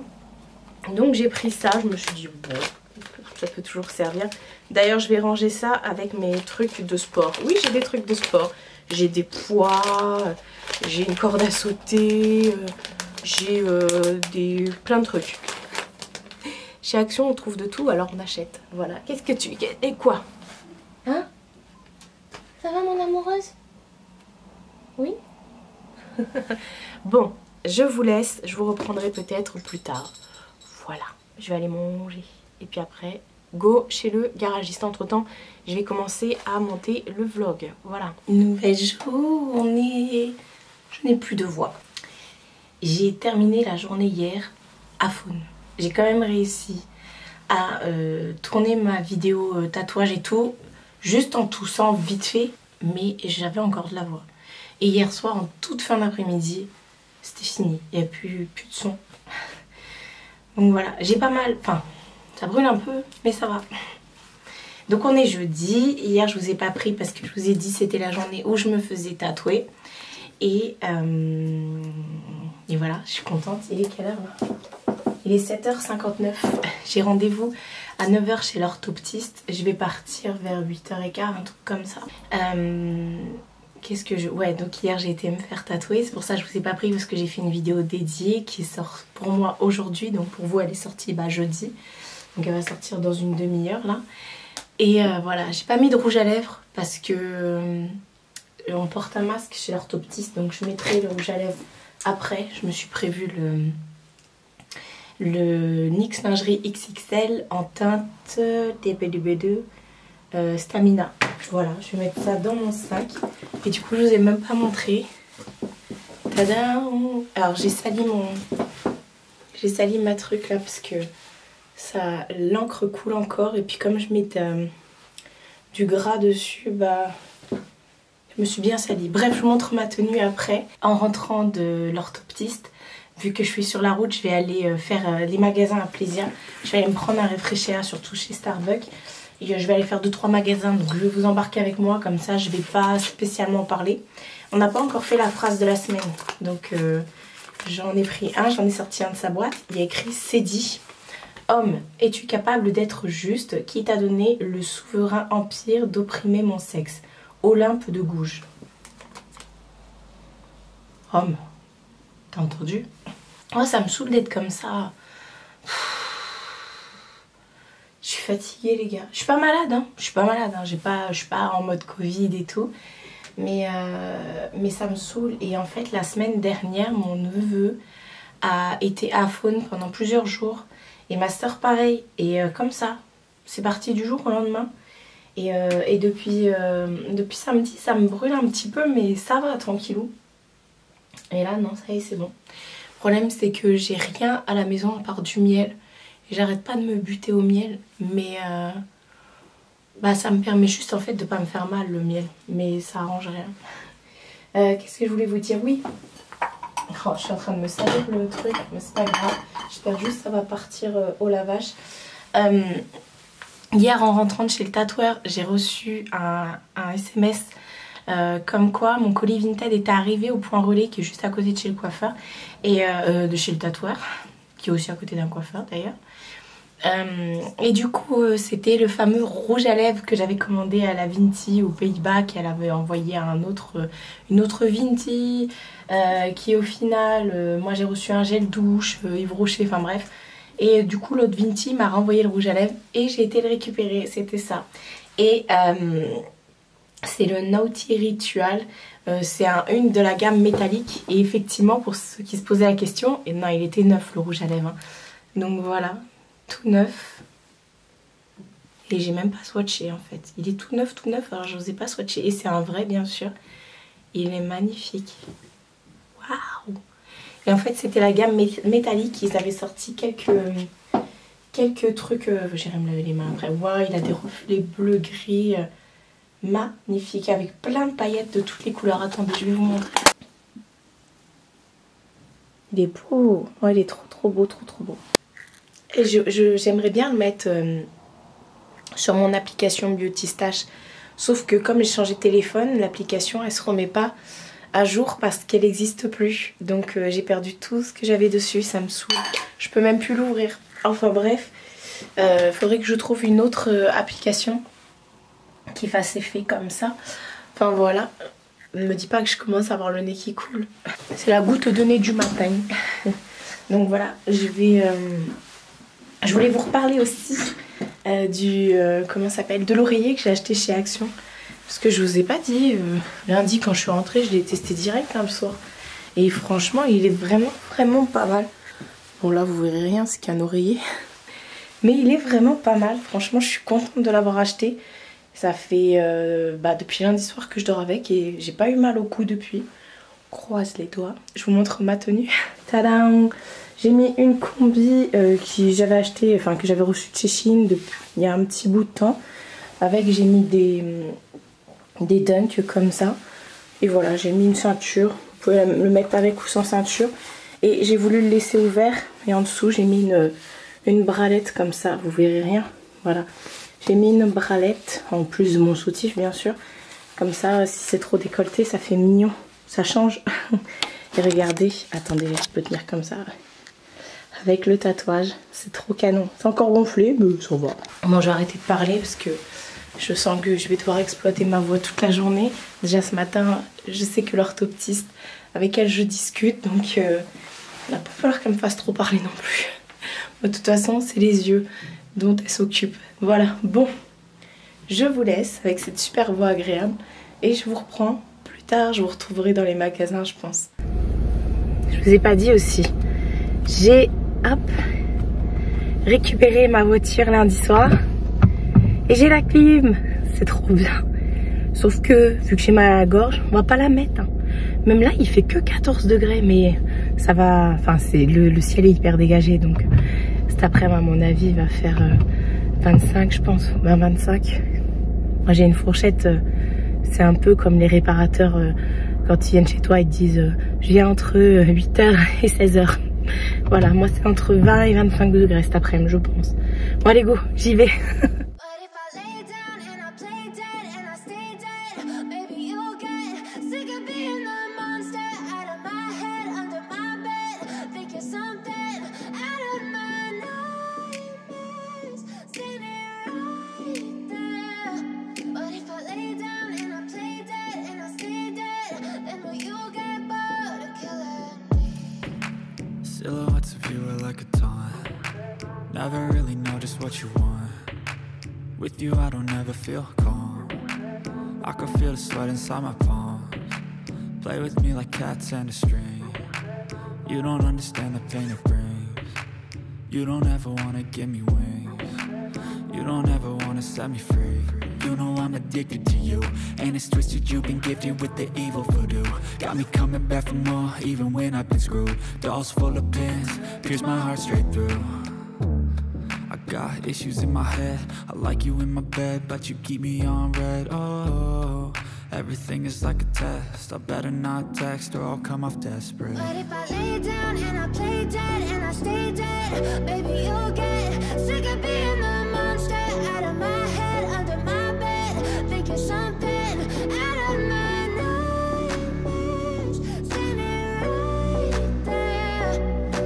Donc j'ai pris ça, je me suis dit, bon, ça peut toujours servir. D'ailleurs, je vais ranger ça avec mes trucs de sport. Oui, j'ai des trucs de sport. J'ai des poids, j'ai une corde à sauter, j'ai plein de trucs. Chez Action, on trouve de tout, alors on achète. Voilà. Qu'est-ce que tu... Et quoi? Hein? Ça va, mon amoureuse? Oui? Bon, je vous laisse, je vous reprendrai peut-être plus tard. Voilà, je vais aller manger. Et puis après, go chez le garagiste. Entre temps, je vais commencer à monter le vlog. Voilà. Nouvelle journée. Je n'ai plus de voix. J'ai terminé la journée hier à fond. J'ai quand même réussi à tourner ma vidéo tatouage et tout, juste en toussant vite fait, mais j'avais encore de la voix. Et hier soir, en toute fin d'après-midi, c'était fini. Il n'y a plus de son. Donc voilà, j'ai pas mal... Enfin, ça brûle un peu, mais ça va. Donc on est jeudi. Hier, je vous ai pas pris parce que je vous ai dit c'était la journée où je me faisais tatouer. Et voilà, je suis contente. Il est quelle heure là? Il est 7h59. J'ai rendez-vous à 9 h chez l'orthoptiste. Je vais partir vers 8h15, un truc comme ça. Qu'est-ce que je... Ouais, donc hier j'ai été me faire tatouer. C'est pour ça que je vous ai pas pris parce que j'ai fait une vidéo dédiée qui sort pour moi aujourd'hui. Donc pour vous elle est sortie jeudi. Donc elle va sortir dans une demi-heure là. Et voilà, j'ai pas mis de rouge à lèvres parce que on porte un masque chez l'orthoptiste. Donc je mettrai le rouge à lèvres après. Je me suis prévu le NYX lingerie XXL en teinte DB2 Stamina. Voilà, je vais mettre ça dans mon sac. Et du coup, je vous ai même pas montré. Tadam! Alors, j'ai sali ma truc là parce que ça, l'encre coule encore. Et puis, comme je mets du gras dessus, bah, je me suis bien salie. Bref, je vous montre ma tenue après. En rentrant de l'orthoptiste, vu que je suis sur la route, je vais aller faire les magasins à plaisir. Je vais aller me prendre un rafraîchisseur, surtout chez Starbucks. Et je vais aller faire 2-3 magasins, donc je vais vous embarquer avec moi, comme ça je vais pas spécialement parler. On n'a pas encore fait la phrase de la semaine, donc j'en ai pris un, j'en ai sorti un de sa boîte. Il y a écrit « C'est dit, homme, es-tu capable d'être juste? Qui t'a donné le souverain empire d'opprimer mon sexe? Olympe de Gouges. » Homme, t'as entendu? Oh, ça me saoule d'être comme ça. Je suis fatiguée les gars. Je suis pas malade hein. Je suis pas malade hein. Je suis pas en mode Covid et tout. Mais ça me saoule. Et en fait la semaine dernière mon neveu a été à faune pendant plusieurs jours. Et ma soeur pareil. Et comme ça. C'est parti du jour au lendemain. Et depuis samedi ça me brûle un petit peu. Mais ça va tranquillou. Et là non ça y est c'est bon. Le problème c'est que j'ai rien à la maison à part du miel. J'arrête pas de me buter au miel, mais bah, ça me permet juste en fait de pas me faire mal le miel, mais ça arrange rien. Qu'est-ce que je voulais vous dire? Oui, oh, je suis en train de me salir le truc, mais c'est pas grave. J'espère juste que ça va partir au lavage. Hier en rentrant de chez le tatoueur, j'ai reçu un SMS comme quoi mon colis Vinted était arrivé au point relais qui est juste à côté de chez le coiffeur et de chez le tatoueur, qui est aussi à côté d'un coiffeur d'ailleurs. Et du coup c'était le fameux rouge à lèvres que j'avais commandé à la Vinti aux Pays-Bas, qu'elle avait envoyé à une autre Vinti qui au final moi j'ai reçu un gel douche Yves Rocher, enfin bref, et du coup l'autre Vinti m'a renvoyé le rouge à lèvres et j'ai été le récupérer, c'était ça. Et c'est le Naughty Ritual, c'est une de la gamme métallique. Et effectivement pour ceux qui se posaient la question, et non il était neuf le rouge à lèvres hein. Donc voilà, tout neuf. Et j'ai même pas swatché en fait. Il est tout neuf, alors je n'osais pas swatcher. Et c'est un vrai bien sûr. Il est magnifique. Waouh. Et en fait c'était la gamme métallique. Ils avaient sorti quelques trucs. J'irai me laver les mains après. Waouh, il a des reflets bleu, gris. Magnifique. Avec plein de paillettes de toutes les couleurs. Attendez, je vais vous montrer. Il est beau. Oh, il est trop beau, trop beau. Et j'aimerais bien le mettre sur mon application Beauty Stash. Sauf que comme j'ai changé de téléphone, l'application elle se remet pas à jour parce qu'elle n'existe plus. Donc j'ai perdu tout ce que j'avais dessus, ça me saoule. Je peux même plus l'ouvrir. Enfin bref, faudrait que je trouve une autre application qui fasse effet comme ça. Enfin voilà, ne me dis pas que je commence à avoir le nez qui coule. C'est la goutte de nez du matin. Donc voilà, je voulais vous reparler aussi comment ça s'appelle, de l'oreiller que j'ai acheté chez Action. Parce que je vous ai pas dit, lundi quand je suis rentrée, je l'ai testé direct le soir. Et franchement, il est vraiment pas mal. Bon là, vous verrez rien, c'est qu'un oreiller. Mais il est vraiment pas mal. Franchement, je suis contente de l'avoir acheté. Ça fait depuis lundi soir que je dors avec et j'ai pas eu mal au cou depuis. Croise les doigts. Je vous montre ma tenue. Tadam! J'ai mis une combi que j'avais acheté, enfin que j'avais reçue de chez Shein il y a un petit bout de temps. Avec, j'ai mis des dunks comme ça. Et voilà, j'ai mis une ceinture. Vous pouvez le mettre avec ou sans ceinture. Et j'ai voulu le laisser ouvert. Et en dessous, j'ai mis une bralette comme ça. Vous verrez rien. Voilà. J'ai mis une bralette, en plus de mon soutif bien sûr. Comme ça, si c'est trop décolleté, ça fait mignon. Ça change. Et regardez, attendez, je peux tenir comme ça. Avec le tatouage, c'est trop canon. C'est encore gonflé, mais ça va. Bon, je vais arrêter de parler parce que je sens que je vais devoir exploiter ma voix toute la journée. Déjà ce matin, je sais que l'orthoptiste avec elle je discute, donc il va pas falloir qu'elle me fasse trop parler non plus. De toute façon, c'est les yeux dont elle s'occupe. Voilà, bon, je vous laisse avec cette super voix agréable et je vous reprends plus tard. Je vous retrouverai dans les magasins, je pense. Je vous ai pas dit aussi, j'ai récupéré ma voiture lundi soir. Et j'ai la clim. C'est trop bien. Sauf que, vu que j'ai mal à la gorge, on va pas la mettre. Hein. Même là, il fait que 14 degrés, mais ça va... Enfin, le ciel est hyper dégagé, donc cet après-midi, à mon avis, il va faire 25, je pense. 25. Moi, j'ai une fourchette. C'est un peu comme les réparateurs, quand ils viennent chez toi, ils te disent je viens entre 8h et 16h. Voilà, moi, c'est entre 20 et 25 degrés cet après-midi, je pense. Bon, allez, go, j'y vais. Silhouettes of you are like a taunt. Never really know just what you want. With you I don't ever feel calm. I can feel the sweat inside my palms. Play with me like cats and a string. You don't understand the pain it brings. You don't ever wanna give me wings. You don't ever wanna set me free. You know I'm addicted to you, and it's twisted, you've been gifted with the evil voodoo. Got me coming back for more, even when I've been screwed. Dolls full of pins, pierce my heart straight through. I got issues in my head, I like you in my bed, but you keep me on red. Oh, everything is like a test, I better not text or I'll come off desperate. But if I lay down and I play dead and I stay dead, baby you'll get sick of being the monster out of my head, under my bed, thinking something out of my nightmares, standing right there.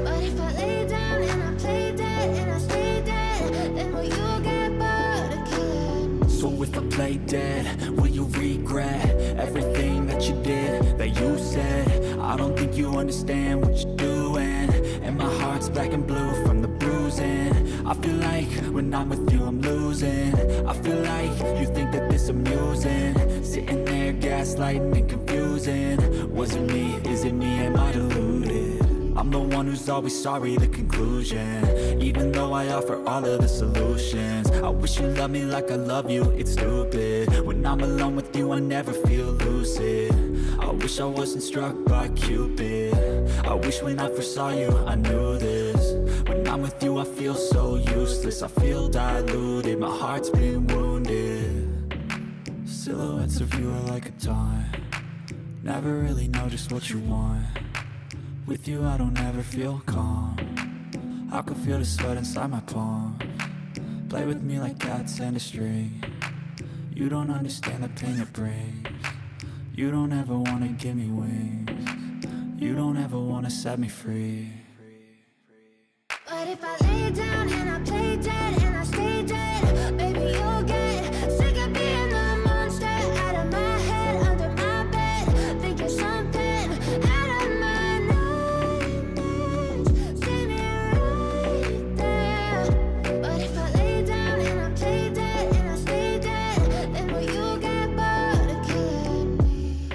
But if I lay down and I play dead and I stay dead, then will you get bored of killing me? So if I play dead, will you regret everything that you did, that you said? I don't think you understand what you're doing, and my heart's black and blue from the bruising. I feel like when I'm with you I'm losing. I feel like you think that this amusing, sitting there gaslighting and confusing. Was it me? Is it me? Am I deluded? I'm the one who's always sorry, the conclusion, even though I offer all of the solutions. I wish you loved me like I love you, it's stupid. When I'm alone with you I never feel lucid. I wish I wasn't struck by Cupid. I wish when I first saw you I knew this. When I'm with you I feel so useless, I feel diluted, my heart's been wounded. Silhouettes of you are like a taunt. Never really know just what you want. With you I don't ever feel calm. I can feel the sweat inside my palms. Play with me like cats and a string. You don't understand the pain it brings. You don't ever wanna give me wings. You don't ever wanna set me free. But if I lay down and I play dead and I stay dead, baby you'll get sick of being the monster out of my head, under my bed, thinking something out of my nightmares, standing right there. But if I lay down and I play dead and I stay dead, then will you get bored of killing me?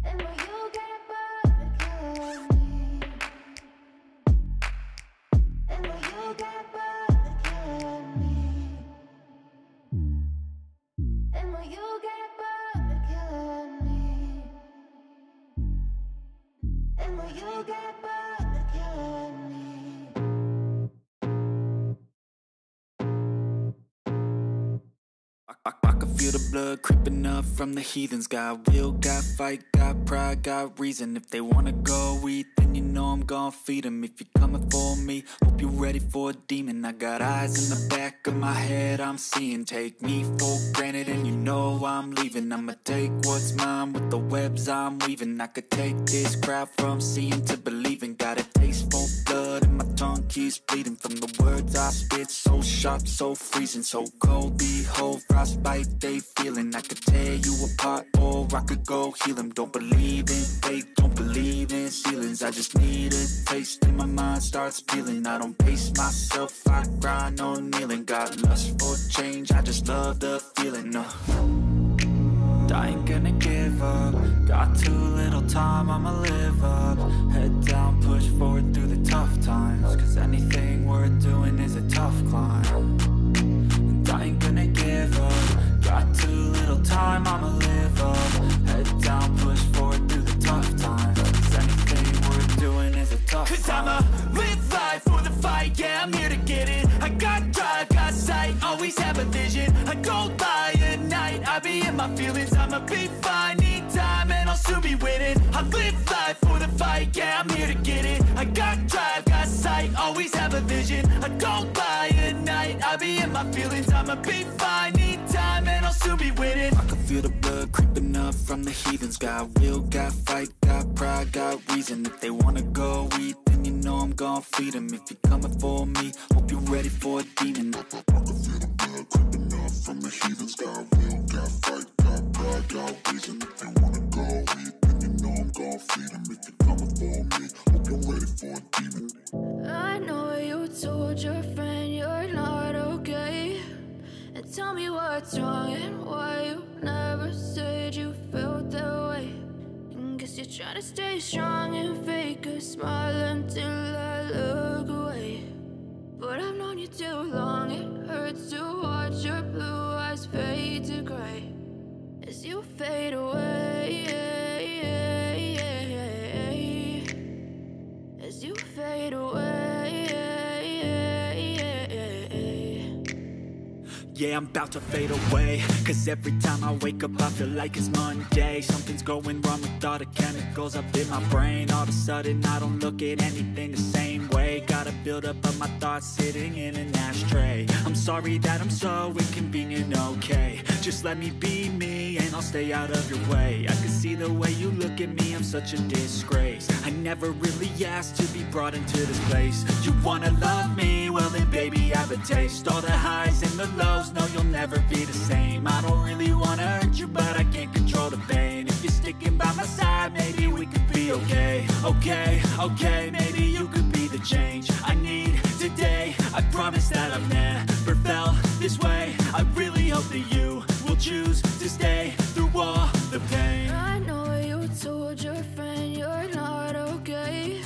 Then will you get bored of killing me? And will you get bored of killing me? And will you get bored of killing me? And will you get bored of killing me? I can feel the blood creeping up from the heathens. Got will, got fight, got pride, got reason. If they wanna go eat, then you know I'm gon' feed them. If you're coming for me, hope you're ready for a demon. I got eyes in the back of my head, I'm seeing. Take me for granted and you know I'm leaving. I'ma take what's mine with the webs I'm weaving. I could take this crowd from seeing to believing. Got a taste for blood and my tongue keeps bleeding from the words I spit. So sharp, so freezing, so cold. Behold, frostbite they feeling. I could tear you apart or I could go heal them. Don't believe in fate, don't believe in ceilings. I just need a taste and my mind starts peeling. I don't pace myself, I grind on kneeling. Got lust for change, I just love the feeling. I ain't gonna give up. Got too little time, I'ma live up. Head down, push forward through the tough times. Cause time, I'ma live up. Head down, push forward through the tough times. 'Cause anything worth doing is a tough 'Cause I'ma live life for the fight, yeah, I'm here to get it. I got drive, got sight, always have a vision. I don't lie at night, I be in my feelings. I'ma be fine, need time, and I'll soon be winning. I live life for the fight, yeah, I'm here to get it. I got drive, got sight, always have a vision. I don't lie at night, I be in my feelings. I'ma be fine, need time, and I'll soon be winning. I can feel the blood creeping up from the heathens. Got will, got fight, got pride, got reason. If they wanna go eat, then you know I'm gon' feed them. If you're coming for me, hope you're ready for a demon. I can feel the blood creeping up from the heathens. Got will, got fight, got pride, got reason. If they wanna go eat, then you know I'm gon' feed them. If you're coming for me, hope you're ready for a demon. I know you told your friend you're not okay, and tell me what's wrong and why you never said you felt that way. And guess you're trying to stay strong and fake a smile until I look away. But I've known you too long, it hurts to watch your blue eyes fade to gray as you fade away, as you fade away. Yeah, I'm about to fade away. Cause every time I wake up I feel like it's Monday. Something's going wrong with all the chemicals up in my brain. All of a sudden I don't look at anything the same way. Got a buildup of my thoughts sitting in an ashtray. I'm sorry that I'm so inconvenient, okay. Just let me be me and I'll stay out of your way. I can see the way you look at me, I'm such a disgrace. I never really asked to be brought into this place. You wanna love me? Well then baby have a taste. All the highs and the lows, no you'll never be the same. I don't really wanna hurt you but I can't control the pain. If you're sticking by my side maybe we could be okay. Okay, maybe you could be the change I need today. I promise that I've never felt this way. I really hope that you will choose to stay through all the pain. I know you told your friend you're not okay,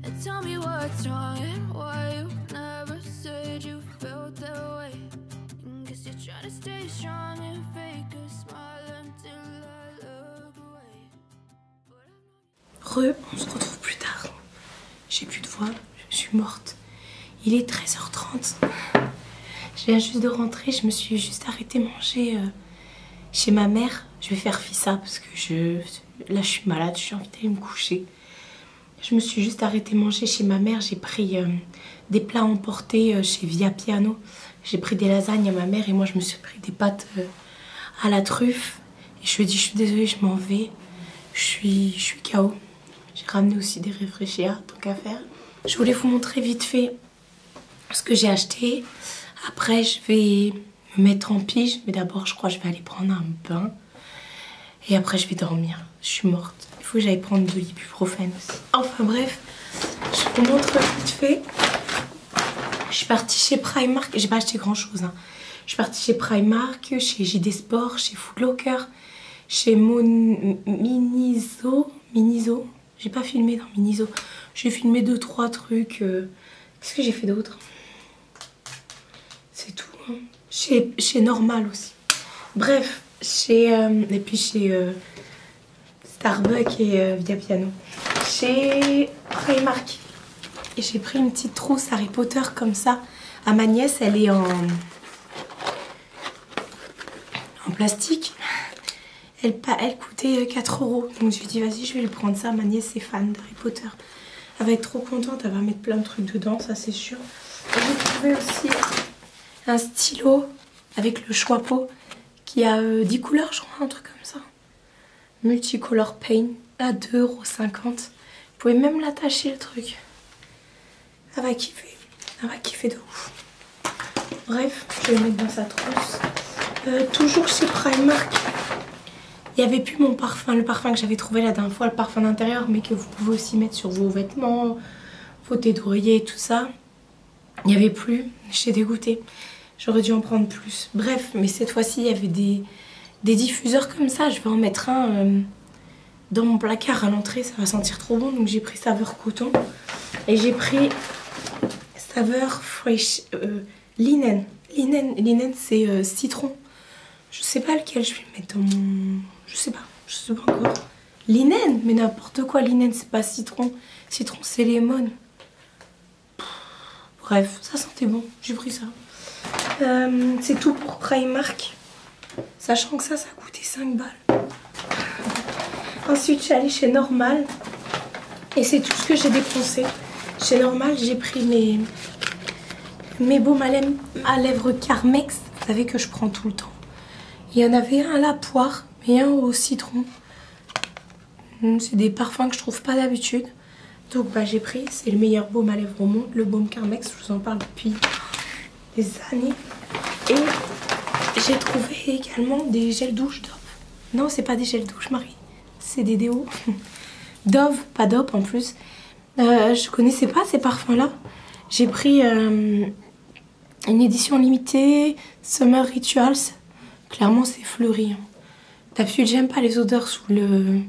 and tell me what's wrong and why you never said you felt that way. And guess you're trying to stay strong and fake a smile until I look away. On se retrouve plus tard. J'ai plus de voix, je suis morte. Il est 13h30. Je viens juste de rentrer, je me suis juste arrêtée manger chez ma mère. Je vais faire fissa parce que là je suis malade, j'ai envie d'aller me coucher. Je me suis juste arrêtée manger chez ma mère. J'ai pris des plats emportés chez Via Piano. J'ai pris des lasagnes à ma mère et moi je me suis pris des pâtes à la truffe. Et je lui ai dit je suis désolée, je m'en vais. Je suis KO. J'ai ramené aussi des réfléchis, tant qu'à faire. Je voulais vous montrer vite fait ce que j'ai acheté. Après je vais me mettre en pige. Mais d'abord je crois que je vais aller prendre un bain. Et après je vais dormir. Je suis morte. Il faut que j'aille prendre de l'ibuprofène aussi. Enfin bref, je vous montre vite fait. Je suis partie chez Primark. J'ai pas acheté grand chose. Je suis partie chez Primark, chez JD Sport, chez Foot Locker, chez Miniso. J'ai pas filmé dans Miniso. J'ai filmé 2-3 trucs. Qu'est-ce que j'ai fait d'autre? C'est tout. Chez Normal aussi. Bref, et puis chez Starbucks et Via Piano. Chez Primark. Et j'ai pris une petite trousse Harry Potter comme ça. À ma nièce, elle est en plastique. Elle coûtait 4 €. Donc je lui ai dit vas-y, je vais lui prendre ça. Ma nièce est fan d'Harry Potter. Elle va être trop contente, elle va mettre plein de trucs dedans, ça c'est sûr. J'ai trouvé aussi un stylo avec le Choixpeau qui a 10 couleurs, je crois, un truc comme ça. Multicolor Paint à 2,50 €. Vous pouvez même l'attacher le truc. Elle va kiffer de ouf. Bref, je vais le mettre dans sa trousse. Toujours chez Primark. Il n'y avait plus mon parfum, le parfum que j'avais trouvé la dernière fois, le parfum d'intérieur, mais que vous pouvez aussi mettre sur vos vêtements, vos thés d'oreiller et tout ça. Il n'y avait plus, j'étais dégoûtée. J'aurais dû en prendre plus. Bref, mais cette fois-ci, il y avait des diffuseurs comme ça. Je vais en mettre un dans mon placard à l'entrée, ça va sentir trop bon. Donc j'ai pris saveur coton. Et j'ai pris saveur fresh linen. Linen c'est citron. Je sais pas lequel je vais mettre dans mon... Je sais pas encore. Linen, mais n'importe quoi, linen c'est pas citron. Citron c'est lemon. Bref, ça sentait bon, j'ai pris ça. C'est tout pour Primark. Sachant que ça a coûté 5 balles. Ensuite, je suis allée chez Normal. Et c'est tout ce que j'ai dépensé. Chez Normal, j'ai pris mes baumes à lèvres Carmex. Vous savez que je prends tout le temps. Il y en avait un à la poire et un au citron. C'est des parfums que je trouve pas d'habitude. Donc bah, j'ai pris, c'est le meilleur baume à lèvres au monde. Le baume Carmex, je vous en parle depuis des années. Et j'ai trouvé également des gels douche Dove. Non, c'est pas des gels douche, Marie. C'est des déos. Dove, pas Dove en plus. Je connaissais pas ces parfums-là. J'ai pris une édition limitée, Summer Rituals. Clairement, c'est fleuri. Hein. D'habitude, j'aime pas les odeurs sous le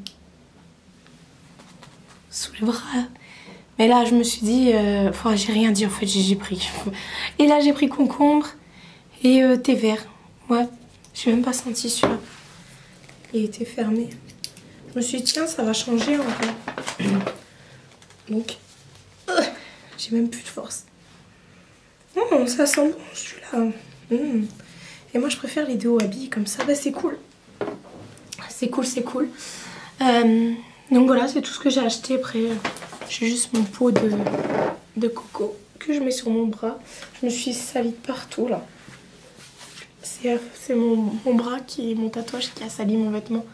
bras. Mais là, je me suis dit... Enfin, j'ai rien dit en fait, j'ai pris. Et là, j'ai pris concombre et thé vert. Ouais, j'ai même pas senti celui-là. Il était fermé. Je me suis dit, tiens, ça va changer encore. Donc, j'ai même plus de force. Oh, ça sent bon celui-là. Et moi, je préfère les déos habillés comme ça. Bah, c'est cool. C'est cool, c'est cool. Donc voilà, c'est tout ce que j'ai acheté. Après, j'ai juste mon pot de coco que je mets sur mon bras. Je me suis salie de partout, là. C'est mon bras, mon tatouage qui a sali mon vêtement.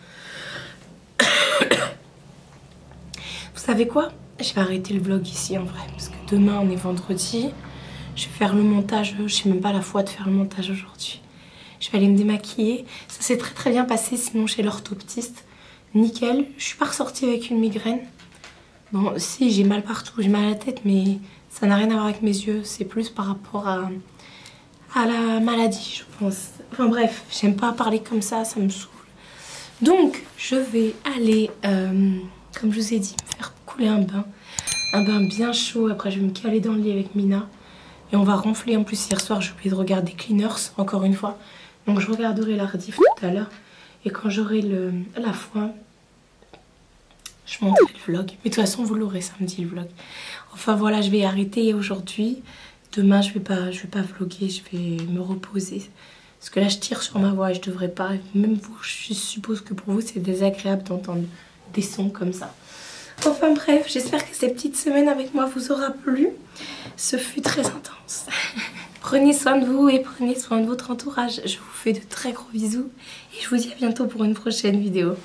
Vous savez quoi? Je vais arrêter le vlog ici en vrai. Parce que demain, on est vendredi. Je vais faire le montage. Je sais même pas la foi de faire le montage aujourd'hui. Je vais aller me démaquiller. Ça s'est très très bien passé sinon chez l'orthoptiste. Nickel. Je suis pas ressortie avec une migraine. Bon, si, j'ai mal partout. J'ai mal à la tête, mais ça n'a rien à voir avec mes yeux. C'est plus par rapport à la maladie, je pense. Enfin bref, j'aime pas parler comme ça me saoule. Donc, je vais aller, comme je vous ai dit, me faire couler un bain. Un bain bien chaud. Après, je vais me caler dans le lit avec Mina. Et on va ronfler. En plus, hier soir, j'ai oublié de regarder Cleaners, encore une fois. Donc, je regarderai la rediff tout à l'heure. Et quand j'aurai la foi, je montrerai le vlog. Mais de toute façon, vous l'aurez samedi, le vlog. Enfin, voilà, je vais arrêter aujourd'hui. Demain, je vais pas vlogger. Je vais me reposer. Parce que là, je tire sur ma voix et je devrais pas. Même vous, je suppose que pour vous, c'est désagréable d'entendre des sons comme ça. Enfin bref, j'espère que cette petite semaine avec moi vous aura plu. Ce fut très intense. Prenez soin de vous et prenez soin de votre entourage. Je vous fais de très gros bisous. Et je vous dis à bientôt pour une prochaine vidéo.